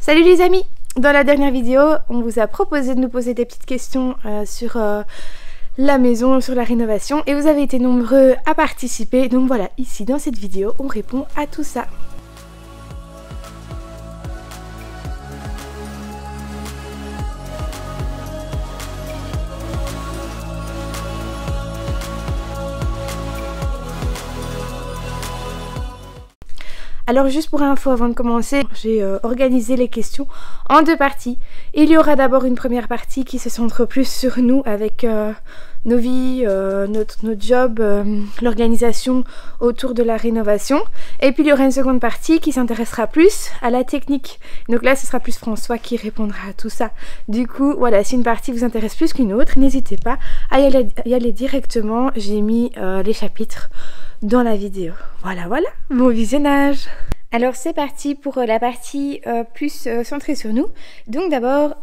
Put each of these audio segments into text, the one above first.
Salut les amis! Dans la dernière vidéo, on vous a proposé de nous poser des petites questions sur la maison, sur la rénovation et vous avez été nombreux à participer. Donc voilà, ici dans cette vidéo, on répond à tout ça. Alors juste pour info avant de commencer, j'ai organisé les questions en deux parties. Il y aura d'abord une première partie qui se centre plus sur nous avec nos vies, notre job, l'organisation autour de la rénovation. Et puis il y aura une seconde partie qui s'intéressera plus à la technique. Donc là ce sera plus François qui répondra à tout ça. Du coup voilà, si une partie vous intéresse plus qu'une autre, n'hésitez pas à y aller directement. J'ai mis les chapitres dans la vidéo. Voilà, bon visionnage. Alors c'est parti pour la partie plus centrée sur nous. Donc d'abord,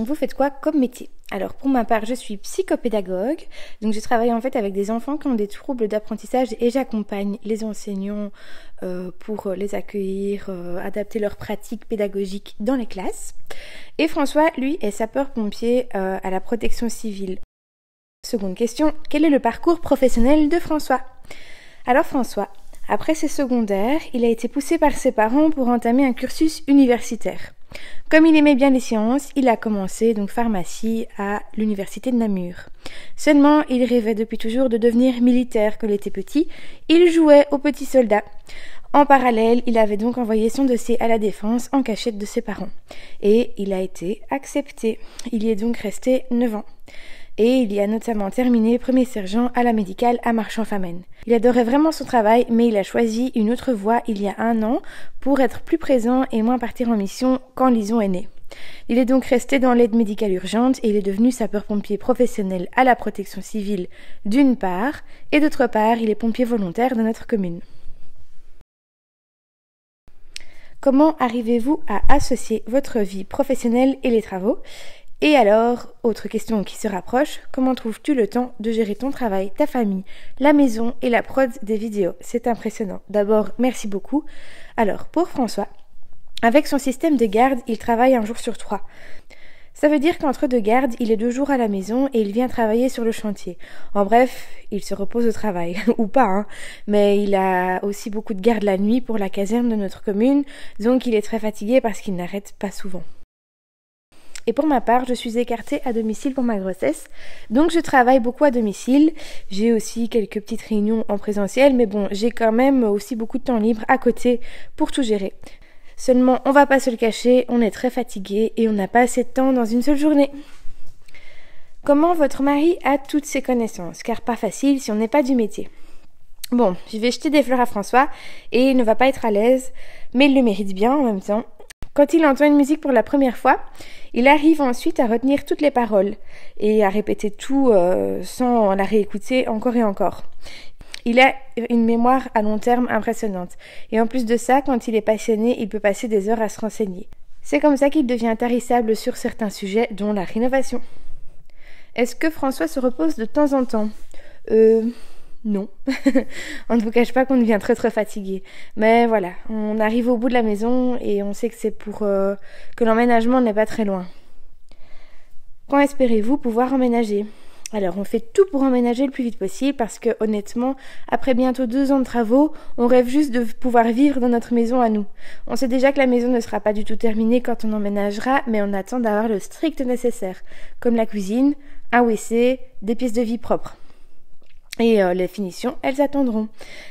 vous faites quoi comme métier? Alors pour ma part, je suis psychopédagogue, donc je travaille en fait avec des enfants qui ont des troubles d'apprentissage et j'accompagne les enseignants pour les accueillir, adapter leurs pratiques pédagogiques dans les classes. Et François, lui, est sapeur-pompier à la protection civile. Seconde question, quel est le parcours professionnel de François? Alors François, après ses secondaires, il a été poussé par ses parents pour entamer un cursus universitaire. Comme il aimait bien les sciences, il a commencé donc pharmacie à l'université de Namur. Seulement, il rêvait depuis toujours de devenir militaire quand il était petit. Il jouait aux petits soldats. En parallèle, il avait donc envoyé son dossier à la défense en cachette de ses parents. Et il a été accepté. Il y est donc resté 9 ans. Et il y a notamment terminé premier sergent à la médicale à Marchand-Famenne. Il adorait vraiment son travail, mais il a choisi une autre voie il y a 1 an pour être plus présent et moins partir en mission quand Lison est née. Il est donc resté dans l'aide médicale urgente et il est devenu sapeur-pompier professionnel à la protection civile d'une part, et d'autre part, il est pompier volontaire dans notre commune. Comment arrivez-vous à associer votre vie professionnelle et les travaux ? Et alors, autre question qui se rapproche, comment trouves-tu le temps de gérer ton travail, ta famille, la maison et la prod des vidéos? C'est impressionnant. D'abord, merci beaucoup. Alors, pour François, avec son système de garde, il travaille 1 jour sur 3. Ça veut dire qu'entre 2 gardes, il est 2 jours à la maison et il vient travailler sur le chantier. En bref, il se repose au travail, ou pas, hein. Mais il a aussi beaucoup de gardes la nuit pour la caserne de notre commune, donc il est très fatigué parce qu'il n'arrête pas souvent. Et pour ma part, je suis écartée à domicile pour ma grossesse, donc je travaille beaucoup à domicile. J'ai aussi quelques petites réunions en présentiel, mais bon, j'ai quand même aussi beaucoup de temps libre à côté pour tout gérer. Seulement, on va pas se le cacher, on est très fatigué et on n'a pas assez de temps dans une seule journée. Comment votre mari a toutes ces connaissances? Car pas facile si on n'est pas du métier. Bon, je vais jeter des fleurs à François et il ne va pas être à l'aise, mais il le mérite bien en même temps. Quand il entend une musique pour la première fois, il arrive ensuite à retenir toutes les paroles et à répéter tout sans la réécouter encore et encore. Il a une mémoire à long terme impressionnante. Et en plus de ça, quand il est passionné, il peut passer des heures à se renseigner. C'est comme ça qu'il devient tarissable sur certains sujets, dont la rénovation. Est-ce que François se repose de temps en temps? Non. On ne vous cache pas qu'on devient très fatigué. Mais voilà, on arrive au bout de la maison et on sait que c'est pour que l'emménagement n'est pas très loin. Quand espérez-vous pouvoir emménager? Alors, on fait tout pour emménager le plus vite possible parce que, honnêtement, après bientôt 2 ans de travaux, on rêve juste de pouvoir vivre dans notre maison à nous. On sait déjà que la maison ne sera pas du tout terminée quand on emménagera, mais on attend d'avoir le strict nécessaire, comme la cuisine, un WC, des pièces de vie propres. Et les finitions, elles attendront.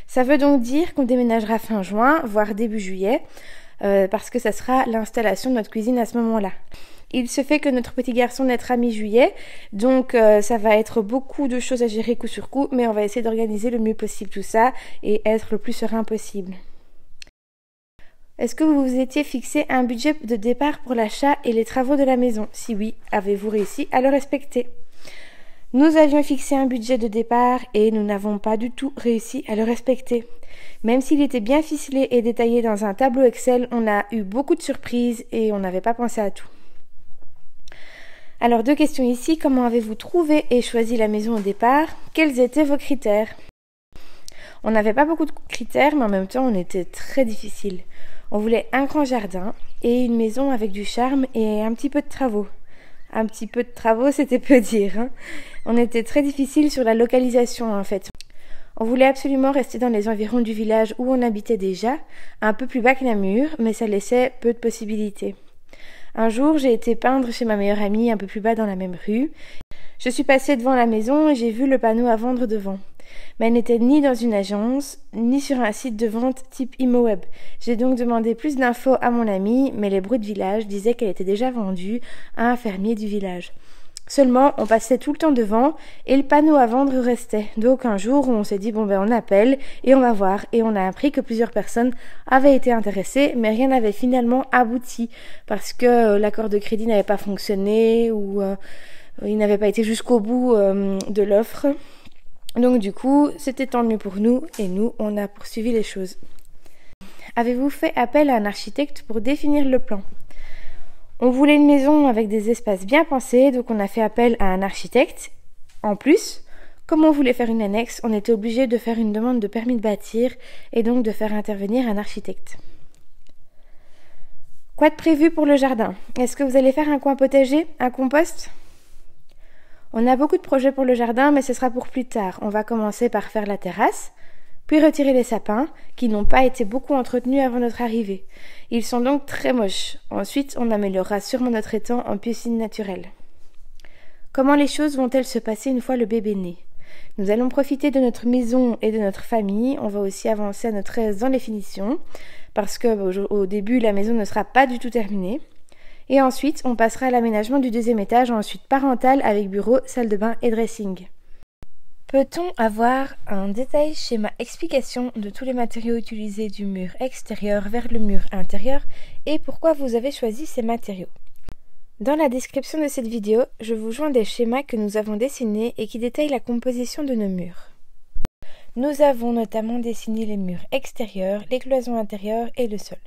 Ça veut donc dire qu'on déménagera fin juin, voire début juillet, parce que ça sera l'installation de notre cuisine à ce moment-là. Il se fait que notre petit garçon naîtra mi-juillet, donc ça va être beaucoup de choses à gérer coup sur coup, mais on va essayer d'organiser le mieux possible tout ça et être le plus serein possible. Est-ce que vous vous étiez fixé un budget de départ pour l'achat et les travaux de la maison? Si oui, avez-vous réussi à le respecter? Nous avions fixé un budget de départ et nous n'avons pas du tout réussi à le respecter. Même s'il était bien ficelé et détaillé dans un tableau Excel, on a eu beaucoup de surprises et on n'avait pas pensé à tout. Alors 2 questions ici, comment avez-vous trouvé et choisi la maison au départ? Quels étaient vos critères? On n'avait pas beaucoup de critères, mais en même temps on était très difficile. On voulait un grand jardin et une maison avec du charme et un petit peu de travaux. Un petit peu de travaux, c'était peu dire, hein. On était très difficile sur la localisation en fait. On voulait absolument rester dans les environs du village où on habitait déjà, un peu plus bas que Namur, mais ça laissait peu de possibilités. Un jour, j'ai été peindre chez ma meilleure amie un peu plus bas dans la même rue. Je suis passée devant la maison et j'ai vu le panneau à vendre devant. Mais elle n'était ni dans une agence, ni sur un site de vente type ImoWeb. J'ai donc demandé plus d'infos à mon amie, mais les bruits de village disaient qu'elle était déjà vendue à un fermier du village. Seulement, on passait tout le temps devant et le panneau à vendre restait. Donc un jour, on s'est dit, on appelle et on va voir. Et on a appris que plusieurs personnes avaient été intéressées, mais rien n'avait finalement abouti parce que l'accord de crédit n'avait pas fonctionné ou il n'avait pas été jusqu'au bout de l'offre. Donc du coup, c'était tant mieux pour nous et nous, on a poursuivi les choses. Avez-vous fait appel à un architecte pour définir le plan ? On voulait une maison avec des espaces bien pensés, donc on a fait appel à un architecte. En plus, comme on voulait faire une annexe, on était obligé de faire une demande de permis de bâtir et donc de faire intervenir un architecte. Quoi de prévu pour le jardin ? Est-ce que vous allez faire un coin potager, un compost ? On a beaucoup de projets pour le jardin, mais ce sera pour plus tard. On va commencer par faire la terrasse, puis retirer les sapins, qui n'ont pas été beaucoup entretenus avant notre arrivée. Ils sont donc très moches. Ensuite, on améliorera sûrement notre étang en piscine naturelle. Comment les choses vont-elles se passer une fois le bébé né ? Nous allons profiter de notre maison et de notre famille. On va aussi avancer à notre aise dans les finitions, parce que au début, la maison ne sera pas du tout terminée. Et ensuite, on passera à l'aménagement du deuxième étage, en suite parental avec bureau, salle de bain et dressing. Peut-on avoir un détail schéma explication de tous les matériaux utilisés du mur extérieur vers le mur intérieur et pourquoi vous avez choisi ces matériaux ? Dans la description de cette vidéo, je vous joins des schémas que nous avons dessinés et qui détaillent la composition de nos murs. Nous avons notamment dessiné les murs extérieurs, les cloisons intérieures et le sol.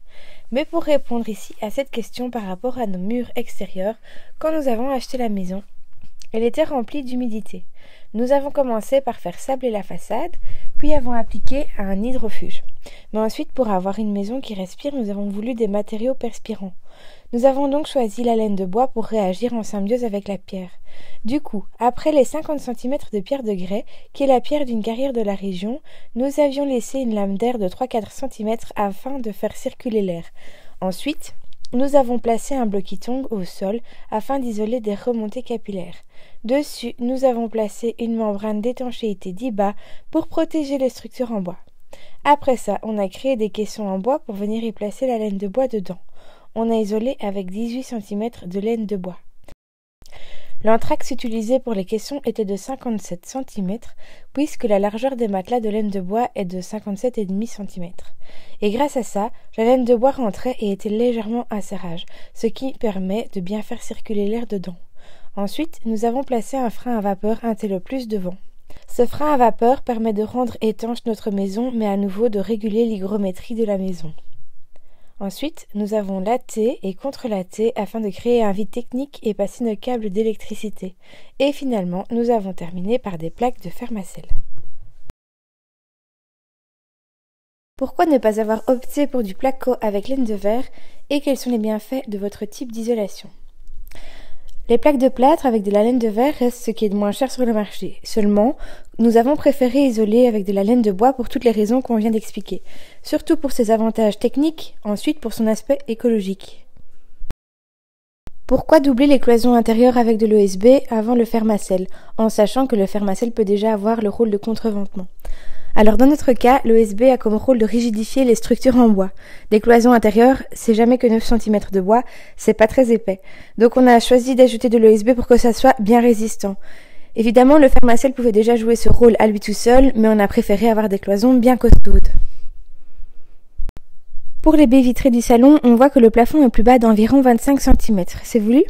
Mais pour répondre ici à cette question par rapport à nos murs extérieurs, quand nous avons acheté la maison, elle était remplie d'humidité. Nous avons commencé par faire sabler la façade, puis avons appliqué un hydrofuge. Mais ensuite, pour avoir une maison qui respire, nous avons voulu des matériaux perspirants. Nous avons donc choisi la laine de bois pour réagir en symbiose avec la pierre. Du coup, après les 50 cm de pierre de grès, qui est la pierre d'une carrière de la région, nous avions laissé une lame d'air de 3-4 cm afin de faire circuler l'air. Ensuite, nous avons placé un bloc-itongue au sol afin d'isoler des remontées capillaires. Dessus, nous avons placé une membrane d'étanchéité d'IBA pour protéger les structures en bois. Après ça, on a créé des caissons en bois pour venir y placer la laine de bois dedans. On a isolé avec 18 cm de laine de bois. L'anthrax utilisé pour les caissons était de 57 cm, puisque la largeur des matelas de laine de bois est de 57,5 cm. Et grâce à ça, la laine de bois rentrait et était légèrement à serrage, ce qui permet de bien faire circuler l'air dedans. Ensuite, nous avons placé un frein à vapeur Intello+ devant. Ce frein à vapeur permet de rendre étanche notre maison, mais à nouveau de réguler l'hygrométrie de la maison. Ensuite, nous avons latté et contre-latté afin de créer un vide technique et passer nos câbles d'électricité. Et finalement, nous avons terminé par des plaques de Fermacell. Pourquoi ne pas avoir opté pour du placo avec laine de verre et quels sont les bienfaits de votre type d'isolation ? Les plaques de plâtre avec de la laine de verre restent ce qui est de moins cher sur le marché. Seulement, nous avons préféré isoler avec de la laine de bois pour toutes les raisons qu'on vient d'expliquer. Surtout pour ses avantages techniques, ensuite pour son aspect écologique. Pourquoi doubler les cloisons intérieures avec de l'OSB avant le Fermacell, en sachant que le Fermacell peut déjà avoir le rôle de contreventement ? Alors dans notre cas, l'OSB a comme rôle de rigidifier les structures en bois. Des cloisons intérieures, c'est jamais que 9 cm de bois, c'est pas très épais. Donc on a choisi d'ajouter de l'OSB pour que ça soit bien résistant. Évidemment, le Fermacell pouvait déjà jouer ce rôle à lui tout seul, mais on a préféré avoir des cloisons bien costaudes. Pour les baies vitrées du salon, on voit que le plafond est plus bas d'environ 25 cm. C'est voulu ?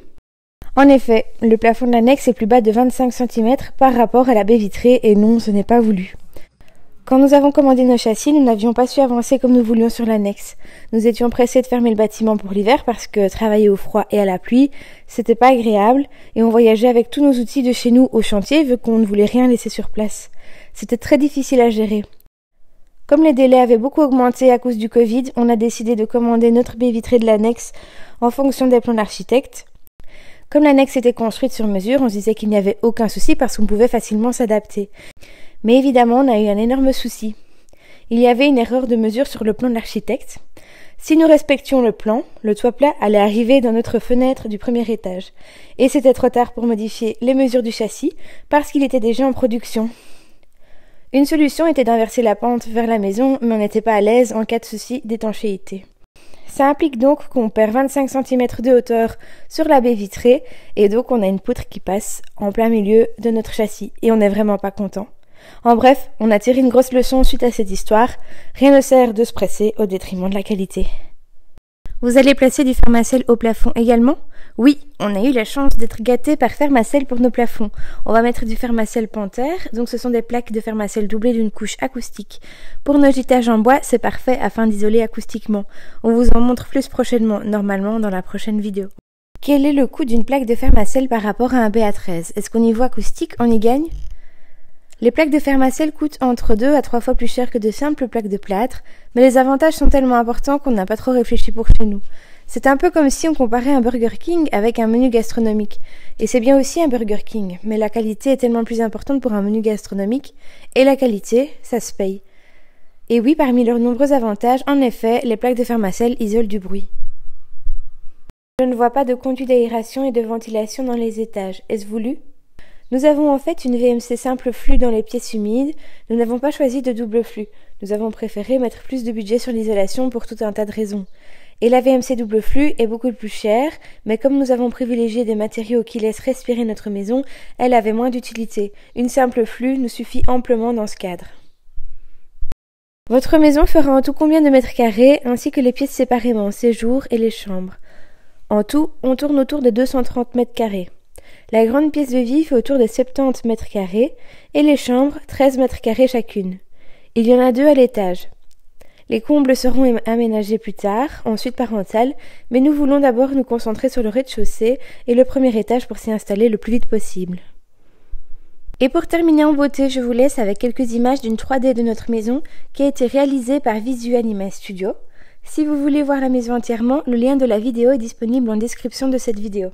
En effet, le plafond de l'annexe est plus bas de 25 cm par rapport à la baie vitrée et non, ce n'est pas voulu. Quand nous avons commandé nos châssis, nous n'avions pas su avancer comme nous voulions sur l'annexe. Nous étions pressés de fermer le bâtiment pour l'hiver parce que travailler au froid et à la pluie, c'était pas agréable et on voyageait avec tous nos outils de chez nous au chantier vu qu'on ne voulait rien laisser sur place. C'était très difficile à gérer. Comme les délais avaient beaucoup augmenté à cause du Covid, on a décidé de commander notre baie vitrée de l'annexe en fonction des plans d'architecte. Comme l'annexe était construite sur mesure, on se disait qu'il n'y avait aucun souci parce qu'on pouvait facilement s'adapter. Mais évidemment, on a eu un énorme souci. Il y avait une erreur de mesure sur le plan de l'architecte. Si nous respections le plan, le toit plat allait arriver dans notre fenêtre du premier étage. Et c'était trop tard pour modifier les mesures du châssis parce qu'il était déjà en production. Une solution était d'inverser la pente vers la maison, mais on n'était pas à l'aise en cas de souci d'étanchéité. Ça implique donc qu'on perd 25 cm de hauteur sur la baie vitrée et donc on a une poutre qui passe en plein milieu de notre châssis et on n'est vraiment pas content. En bref, on a tiré une grosse leçon suite à cette histoire. Rien ne sert de se presser au détriment de la qualité. Vous allez placer du Fermacell au plafond également ? Oui, on a eu la chance d'être gâtés par Fermacell pour nos plafonds. On va mettre du Fermacell Panther, donc ce sont des plaques de Fermacell doublées d'une couche acoustique. Pour nos gîtages en bois, c'est parfait afin d'isoler acoustiquement. On vous en montre plus prochainement, normalement dans la prochaine vidéo. Quel est le coût d'une plaque de Fermacell par rapport à un BA13 ? Est-ce qu'au niveau acoustique, on y gagne ? Les plaques de Fermacell coûtent entre 2 à 3 fois plus cher que de simples plaques de plâtre, mais les avantages sont tellement importants qu'on n'a pas trop réfléchi pour chez nous. C'est un peu comme si on comparait un Burger King avec un menu gastronomique. Et c'est bien aussi un Burger King, mais la qualité est tellement plus importante pour un menu gastronomique, et la qualité, ça se paye. Et oui, parmi leurs nombreux avantages, en effet, les plaques de Fermacell isolent du bruit. Je ne vois pas de conduit d'aération et de ventilation dans les étages. Est-ce voulu ? Nous avons en fait une VMC simple flux dans les pièces humides. Nous n'avons pas choisi de double flux. Nous avons préféré mettre plus de budget sur l'isolation pour tout un tas de raisons. Et la VMC double flux est beaucoup plus chère, mais comme nous avons privilégié des matériaux qui laissent respirer notre maison, elle avait moins d'utilité. Une simple flux nous suffit amplement dans ce cadre. Votre maison fera en tout combien de mètres carrés, ainsi que les pièces séparément, séjour et les chambres. En tout, on tourne autour de 230 mètres carrés. La grande pièce de vie fait autour de 70 mètres carrés et les chambres 13 mètres carrés chacune. Il y en a 2 à l'étage. Les combles seront aménagés plus tard, en suite parentale, mais nous voulons d'abord nous concentrer sur le rez-de-chaussée et le premier étage pour s'y installer le plus vite possible. Et pour terminer en beauté, je vous laisse avec quelques images d'une 3D de notre maison qui a été réalisée par Visuanima Studio. Si vous voulez voir la maison entièrement, le lien de la vidéo est disponible en description de cette vidéo.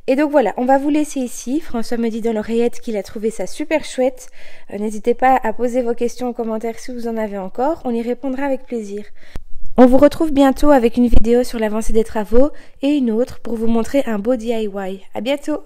Et donc voilà, on va vous laisser ici. François me dit dans l'oreillette qu'il a trouvé ça super chouette. N'hésitez pas à poser vos questions en commentaire si vous en avez encore. On y répondra avec plaisir. On vous retrouve bientôt avec une vidéo sur l'avancée des travaux et une autre pour vous montrer un beau DIY. À bientôt!